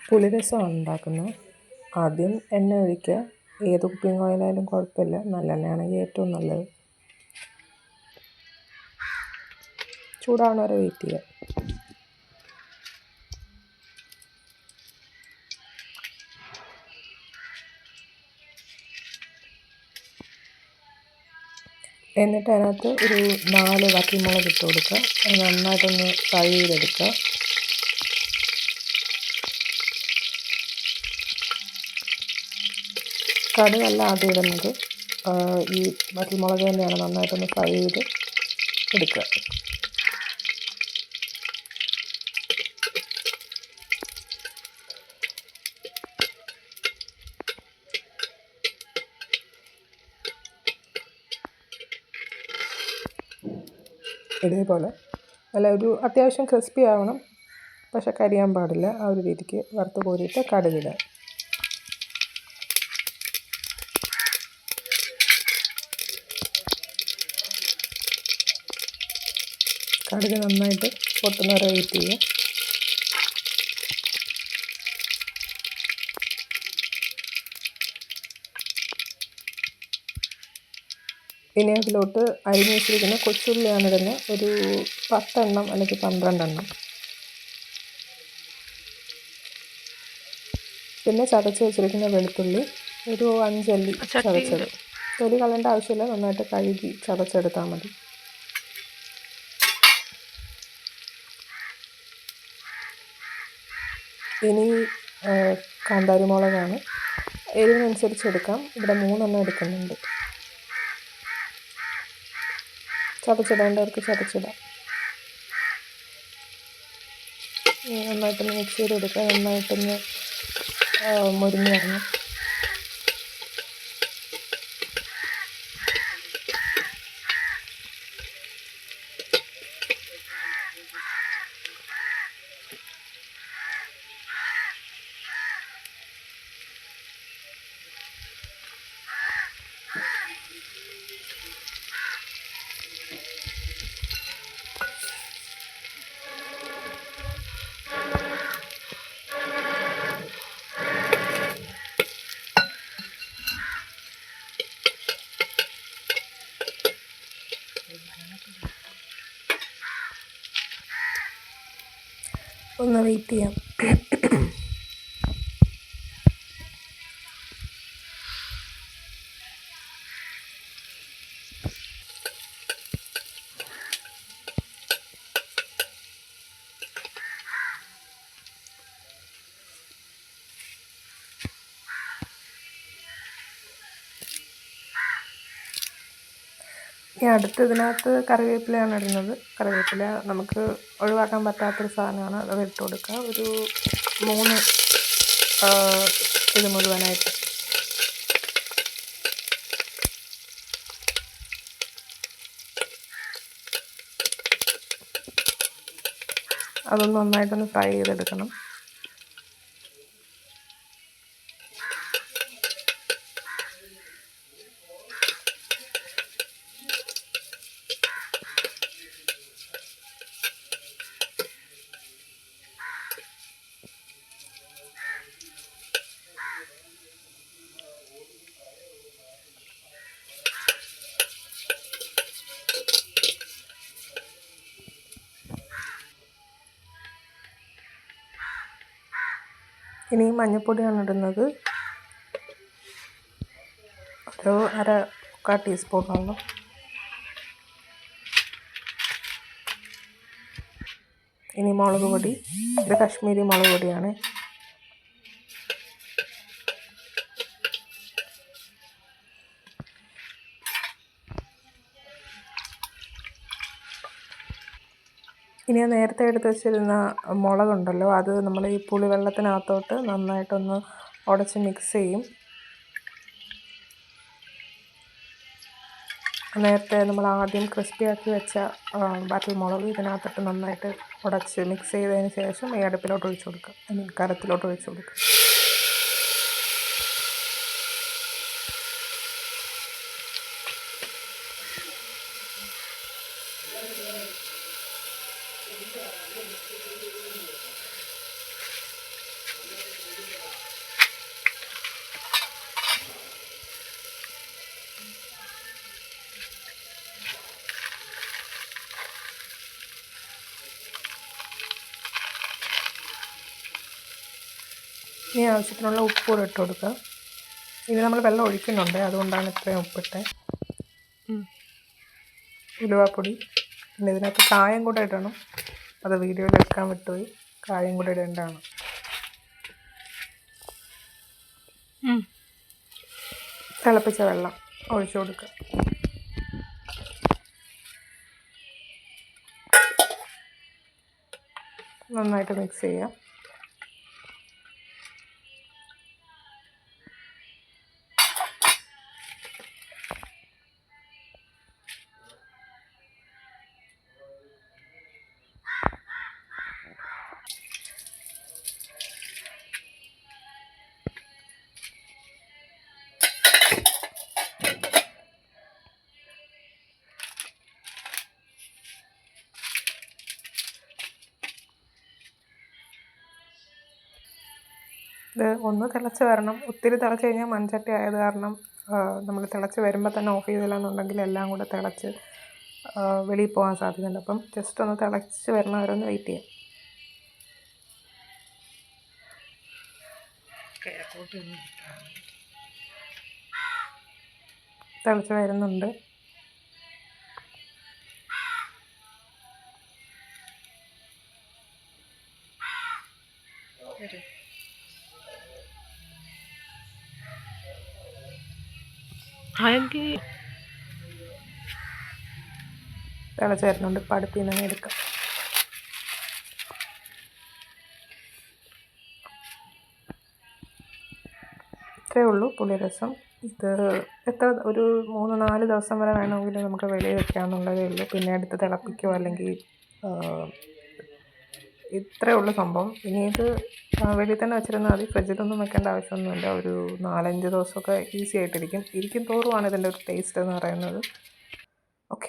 പുളിരസമാണ് ഉണ്ടാക്കുന്നത്. ആദ്യം എണ്ണ ഒഴിക്കുക. ഏത് കുക്കിംഗ് ഓയിലായാലും കുഴപ്പമില്ല, നല്ലെണ്ണയാണെങ്കിൽ ഏറ്റവും നല്ലത്. ചൂടാവണ വരെ വെയിറ്റ് ചെയ്യുക. എന്നിട്ട് അതിനകത്ത് ഒരു 4 വറ്റൽമുളക് ഇട്ട് കൊടുക്കുക. അത് നന്നായിട്ടൊന്ന് ഫ്രൈ ചെയ്തെടുക്കുക. കടുകല്ല ആദ്യം ഇടുന്നത്, ഈ വറ്റൽമുളക് തന്നെയാണ് നന്നായിട്ടൊന്ന് ഫ്രൈ ചെയ്ത് എടുക്കുക. ഇതേപോലെ നല്ല ഒരു അത്യാവശ്യം ക്രിസ്പി ആവണം, പക്ഷെ കരിയാൻ പാടില്ല. ആ ഒരു രീതിക്ക് വറുത്ത് കോരിയിട്ട് കടുകിടുക. കടുക് നന്നായിട്ട് പൊട്ടുന്ന വരെ വെയിറ്റ് ചെയ്യുക. ഇനി അതിലോട്ട് അരിഞ്ഞ് വെച്ചിരിക്കുന്ന കൊച്ചുള്ളിയാണ് ഇടുന്നത്. ഒരു 10 എണ്ണം അല്ലെങ്കിൽ 12 എണ്ണം. പിന്നെ ചതച്ച് വെച്ചിരിക്കുന്ന വെളുത്തുള്ളി ഒരു 5 അല്ലി ചതച്ചത്. തൊലി കളയേണ്ട ആവശ്യമില്ല, നന്നായിട്ട് കഴുകി ചതച്ചെടുത്താൽ മതി. ഇനി കാന്താരി മുളകാണ്. എരിവിനനുസരിച്ച് എടുക്കാം. ഇവിടെ 3 എണ്ണം എടുക്കുന്നുണ്ട്. ചതച്ചിടേണ്ടവർക്ക് ചതച്ചിടാം. നന്നായിട്ടൊന്ന് മിക്സ് ചെയ്തെടുക്കുക. നന്നായിട്ടൊന്ന് മുരിഞ്ഞ് വരണം. ഒന്ന് വെയിറ്റ് ചെയ്യാം. ഇനി അടുത്ത് ഇതിനകത്ത് കറിവേപ്പിലയാണ് ഇടുന്നത്. കറിവേപ്പില നമുക്ക് ഒഴിവാക്കാൻ പറ്റാത്തൊരു സാധനമാണ്. അത് ഇട്ട് കൊടുക്കുക. ഒരു 3 ഇത് മുഴുവനായിട്ട്. അതൊന്ന് നന്നായിട്ടൊന്ന് ഫ്രൈ ചെയ്തെടുക്കണം. ഇനി മഞ്ഞൾപ്പൊടിയാണ് ഇടുന്നത്. ഒരു 1/4 ടീസ്പൂണോളം. ഇനി മുളക് പൊടി. ഇത് കാശ്മീരി മുളക് പൊടിയാണ്. ഇനി നേരത്തെ എടുത്ത് വെച്ചിരുന്ന മുളകുണ്ടല്ലോ, അത് നമ്മൾ ഈ പുളിവെള്ളത്തിനകത്തോട്ട് നന്നായിട്ടൊന്ന് ഉടച്ച് മിക്സ് ചെയ്യും. നേരത്തെ നമ്മൾ ആദ്യം ക്രിസ്പിയാക്കി വെച്ച വറ്റൽമുളക് ഇതിനകത്തിട്ട് നന്നായിട്ട് ഉടച്ച് മിക്സ് ചെയ്തതിന് ശേഷം ഈ അടുപ്പിലോട്ട് ഒഴിച്ച് കൊടുക്കുക. കരത്തിലോട്ട് ഒഴിച്ച് കൊടുക്കുക. ഇനി ആവശ്യത്തിനുള്ള ഉപ്പ് കൂടെ ഇട്ട് കൊടുക്കുക. ഇനി നമ്മൾ വെള്ളം ഒഴിക്കുന്നുണ്ട്, അതുകൊണ്ടാണ് ഇത്രയും ഉപ്പിട്ടെ. ഉലുവാപ്പൊടി, പിന്നെ ഇതിനകത്ത് കായം കൂടെ ഇടണം. അത് വീഡിയോയിൽ എടുക്കാൻ വിട്ടുപോയി. കായം കൂടെ ഇടേണ്ടതാണ്. തിളപ്പിച്ച വെള്ളം ഒഴിച്ചു കൊടുക്കുക. നന്നായിട്ട് മിക്സ് ചെയ്യുക. ഇത് ഒന്ന് തിളച്ച് വരണം. ഒത്തിരി തിളച്ച് കഴിഞ്ഞാൽ മൺചട്ടി ആയത് കാരണം നമ്മൾ തിളച്ച് വരുമ്പോൾ തന്നെ ഓഫ് ചെയ്തില്ലെന്നുണ്ടെങ്കിൽ എല്ലാം കൂടെ തിളച്ച് വെളിയിൽ പോകാൻ സാധ്യതയുണ്ട്. അപ്പം ജസ്റ്റ് ഒന്ന് തിളച്ച് വരണ വരെ ഒന്ന് വെയിറ്റ് ചെയ്യാം. തിളച്ച് വരുന്നുണ്ട്. തിളച്ച് വരുന്നുണ്ട്. ഇപ്പം അടുപ്പിൽ നിന്ന് എടുക്കാം. ഇത്രയേ ഉള്ളൂ പുളിരസം. ഇത് ഒരു 3-4 ദിവസം വരെ വേണമെങ്കിൽ നമുക്ക് വെളിയിൽ വെക്കാമെന്നുള്ളതേ ഉള്ളൂ. പിന്നെ എടുത്ത് തിളപ്പിക്കുകയോ അല്ലെങ്കിൽ ഇത്രയേ ഉള്ളൂ സംഭവം. ഇനി ഇത് വെളിയിൽ തന്നെ വെച്ചിരുന്നാൽ മതി. ഫ്രിഡ്ജിലൊന്നും വെക്കേണ്ട ആവശ്യമൊന്നുമില്ല. ഒരു 4-5 ദിവസമൊക്കെ ഈസി ആയിട്ടിരിക്കും. തോറുമാണ് ഇതിൻ്റെ ഒരു ടേസ്റ്റ് എന്ന് പറയുന്നത്. ഓക്കെ.